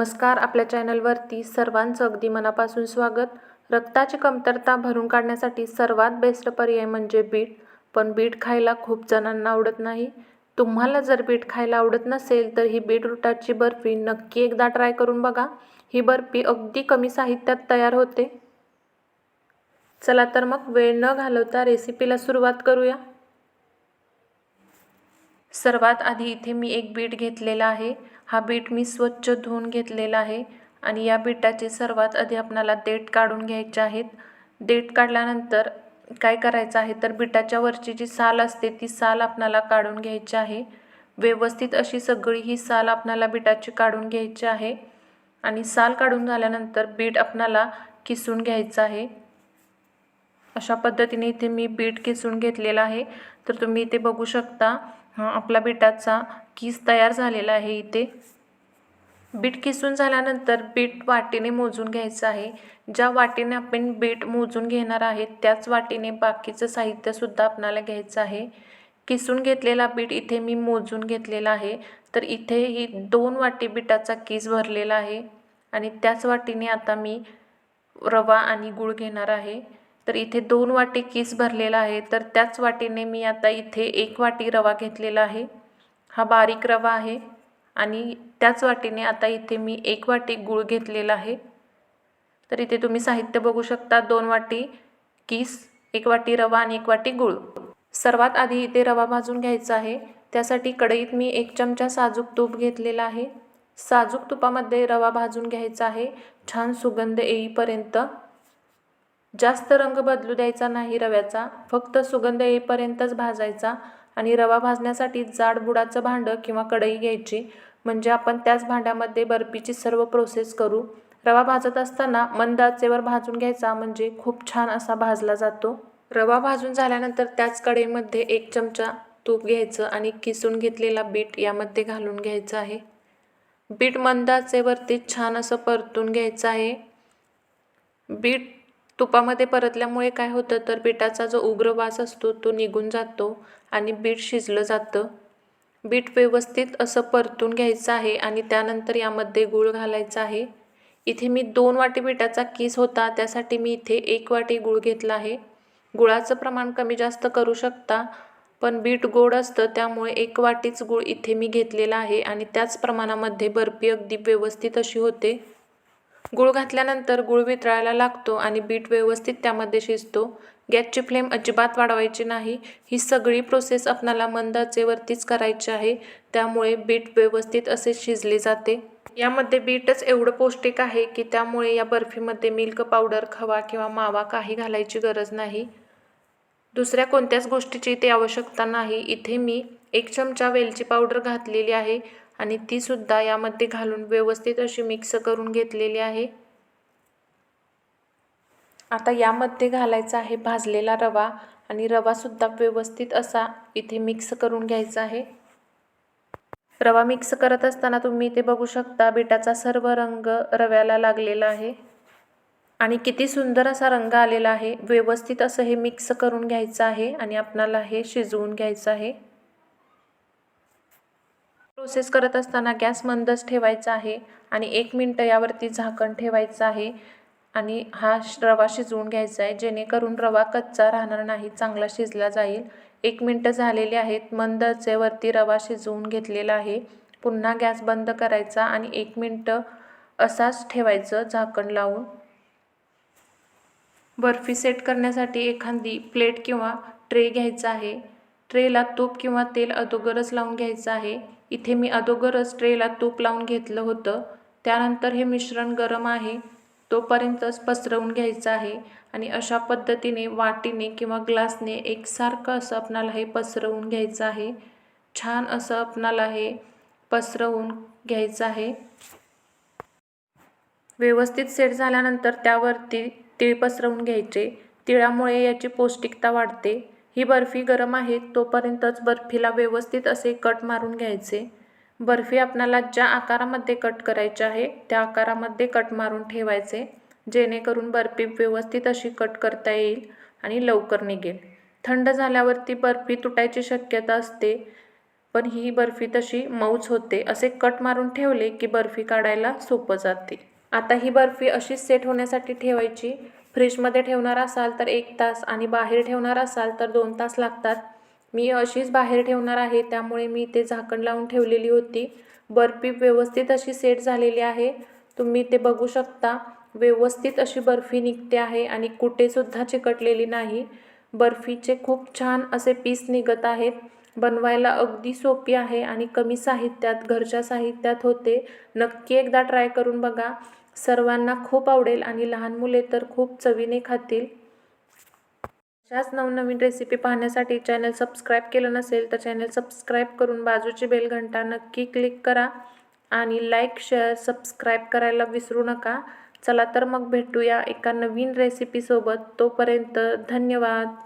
नमस्कार. आपल्या चॅनलवरती सर्वांचं अगदी मनापासून स्वागत. रक्ताची कमतरता भरून काढण्यासाठी सर्वात बेस्ट पर्याय म्हणजे बीट. पण बीट खायला खूप जणांना आवडत नाही. तुम्हाला जर बीट खायला आवडत नसेल तर ही बीटरूटाची बर्फी नक्की एकदा ट्राय करून बघा. ही बर्फी अगदी कमी साहित्यात तयार होते. चला तर मग वेळ न घालवता रेसिपीला सुरुवात करूया. सर्वात आधी इथे मी एक बीट घेतलेला आहे. हा बीट मी स्वच्छ धुवून घेतलेला आहे आणि या बीटाचे सर्वात आधी आपल्याला देठ काढून घ्यायचे आहेत. देठ काढल्यानंतर काय करायचं आहे तर बीटाच्या वरची जी साल असते ती साल आपल्याला काढून घ्यायची आहे. व्यवस्थित अशी सगळी ही साल आपल्याला बीटाची काढून घ्यायची आहे आणि साल काढून झाल्यानंतर बीट आपल्याला किसून घ्यायचं आहे. अशा पद्धतीने इथे मी बीट किसून घेतलेला आहे. तर तुम्ही इथे बघू शकता आपला बीटाचा किस तयार झालेला आहे. इथे बीट किसून झाल्यानंतर बीट वाटीने मोजून घ्यायचं आहे. ज्या वाटीने आपण बीट मोजून घेणार आहे त्याच वाटीने बाकीचं साहित्यसुद्धा आपल्याला घ्यायचं आहे. किसून घेतलेला बीट इथे मी मोजून घेतलेला आहे. तर इथे ही 2 वाटी बीटाचा किस भरलेला आहे आणि त्याच वाटीने आता मी रवा आणि गूळ घेणार आहे. तर इथे 2 वाटी किस भरलेला आहे. तर त्याच वाटीने मी आता इथे 1 वाटी रवा घेतलेला आहे. हा बारीक रवा आहे आणि त्याच वाटीने आता इथे मी 1 वाटी गूळ घेतलेला आहे. तर इथे तुम्ही साहित्य बघू शकता. 2 वाटी किस, 1 वाटी रवा आणि 1 वाटी गूळ. सर्वात आधी इथे रवा भाजून घ्यायचा आहे. त्यासाठी कढईत मी 1 चमचा साजूक तूप घेतलेला आहे. साजूक तुपामध्ये रवा भाजून घ्यायचा आहे छान सुगंध येईपर्यंत. जास्त रंग बदलू द्यायचा नाही रव्याचा, फक्त सुगंध येईपर्यंतच भाजायचा. आणि रवा भाजण्यासाठी जाड बुडाचं भांडं किंवा कढई घ्यायची, म्हणजे आपण त्याच भांड्यामध्ये बर्फीची सर्व प्रोसेस करू. रवा भाजत असताना मंद आचेवर भाजून घ्यायचा, म्हणजे खूप छान असा भाजला जातो. रवा भाजून झाल्यानंतर त्याच कढईमध्ये 1 चमचा तूप घ्यायचं आणि किसून घेतलेला बीट यामध्ये घालून घ्यायचं आहे. बीट मंद आचेवरती छान असं परतून घ्यायचं आहे. बीट तुपामध्ये परतल्यामुळे काय होतं तर बीटाचा जो उग्र वास असतो तो निघून जातो आणि बीट शिजलं जातं. बीट व्यवस्थित असं परतून घ्यायचं आहे आणि त्यानंतर यामध्ये गूळ घालायचा आहे. इथे मी 2 वाटी बीटाचा किस होता त्यासाठी मी इथे 1 वाटी गूळ घेतला आहे. गुळाचं प्रमाण कमी जास्त करू शकता, पण बीट गोड असतं त्यामुळे 1 वाटीच गूळ इथे मी घेतलेला आहे आणि त्याच प्रमाणामध्ये बर्फी अगदी व्यवस्थित अशी होते. गूळ घातल्यानंतर गूळ वितळायला लागतो आणि बीट व्यवस्थित त्यामध्ये शिजतो. गॅसची फ्लेम अजिबात वाढवायची नाही. ही सगळी प्रोसेस आपल्याला मंद आचेवरतीच करायची आहे, त्यामुळे बीट व्यवस्थित असे शिजले जाते. यामध्ये बीटच एवढं पौष्टिक आहे की त्यामुळे या बर्फीमध्ये मिल्क पावडर, खवा किंवा मावा काही घालायची गरज नाही. दुसऱ्या कोणत्याच गोष्टीची इथे आवश्यकता नाही. इथे मी 1 चमचा वेलची पावडर घातलेली आहे आणि ती सुद्धा यामध्ये घालून व्यवस्थित अशी मिक्स करून घेतलेली आहे. आता यामध्ये घालायचा आहे भाजलेला रवा आणि रवासुद्धा व्यवस्थित असा इथे मिक्स करून घ्यायचा आहे. रवा मिक्स करत असताना तुम्ही इथे बघू शकता बीटाचा सर्व रंग रव्याला लागलेला आहे आणि किती सुंदर असा रंग आलेला आहे. व्यवस्थित असं हे मिक्स करून घ्यायचं आहे आणि आपल्याला हे शिजवून घ्यायचं आहे. प्रोसेस करत असताना गॅस मंदच ठेवायचा आहे आणि 1 मिनिट यावरती झाकण ठेवायचं आहे आणि हा रवा शिजवून घ्यायचा आहे, जेणेकरून रवा कच्चा राहणार नाही, चांगला शिजला जाईल. 1 मिनिट झालेले आहेत. मंद आचेवरती रवा शिजवून घेतलेला आहे. पुन्हा गॅस बंद करायचा आणि 1 मिनिट असाच ठेवायचं झाकण लावून. बर्फी सेट करण्यासाठी एखादी प्लेट किंवा ट्रे घ्यायचा आहे. ट्रेला तूप किंवा तेल अगोदरच लावून घ्यायचं आहे. इथे मी अगोदरच ट्रेला तूप लावून घेतलं होतं. त्यानंतर हे मिश्रण गरम आहे तोपर्यंतच पसरवून घ्यायचं आहे आणि अशा पद्धतीने वाटीने किंवा ग्लासने एकसारखं असं आपणाला हे पसरवून घ्यायचं आहे. छान असं आपणाला हे पसरवून घ्यायचं आहे. व्यवस्थित सेट झाल्यानंतर त्यावरती तीळ पसरवून घ्यायचे. तिळामुळे याची पौष्टिकता वाढते. ही बर्फी गरम आहे तोपर्यंतच बर्फीला व्यवस्थित असे कट मारून घ्यायचे. बर्फी आपल्याला ज्या आकारामध्ये कट करायची आहे त्या आकारामध्ये कट मारून ठेवायचे, जेणेकरून बर्फी व्यवस्थित अशी कट करता येईल आणि लवकर निघेल. थंड झाल्यावरती बर्फी तुटायची शक्यता असते, पण ही बर्फी तशी मऊच होते. असे कट मारून ठेवले की बर्फी काढायला सोपं जाते. आता ही बर्फी अशीच सेट होण्यासाठी ठेवायची. फ्रीजमध्ये ठेवणार असाल तर 1 तास आणि बाहेर ठेवणार असाल तर 2 तास लागतात. मी अशीच बाहेर ठेवणार आहे, त्यामुळे मी ते झाकण लावून ठेवलेली होती. बर्फी व्यवस्थित अशी सेट झालेली आहे. तुम्ही ते बघू शकता. व्यवस्थित अशी बर्फी निघते आहे आणि कुठेसुद्धा चिकटलेली नाही. बर्फीचे खूप छान असे पीस निघत आहेत. बनवायला अगदी सोपी आहे आणि कमी साहित्यात, घरच्या साहित्यात होते. नक्की एकदा ट्राय करून बघा. सर्वांना खूप आवडेल आणि लहान मुले तर खूप चवीने खातील. अशाच नवनवीन रेसिपी पाहण्यासाठी चॅनल सबस्क्राईब केलं नसेल तर चॅनल सबस्क्राईब करून बाजूची बेल घंटा नक्की क्लिक करा आणि लाईक, शेअर, सबस्क्राईब करायला विसरू नका. चला तर मग भेटूया एका नवीन रेसिपीसोबत. तोपर्यंत धन्यवाद.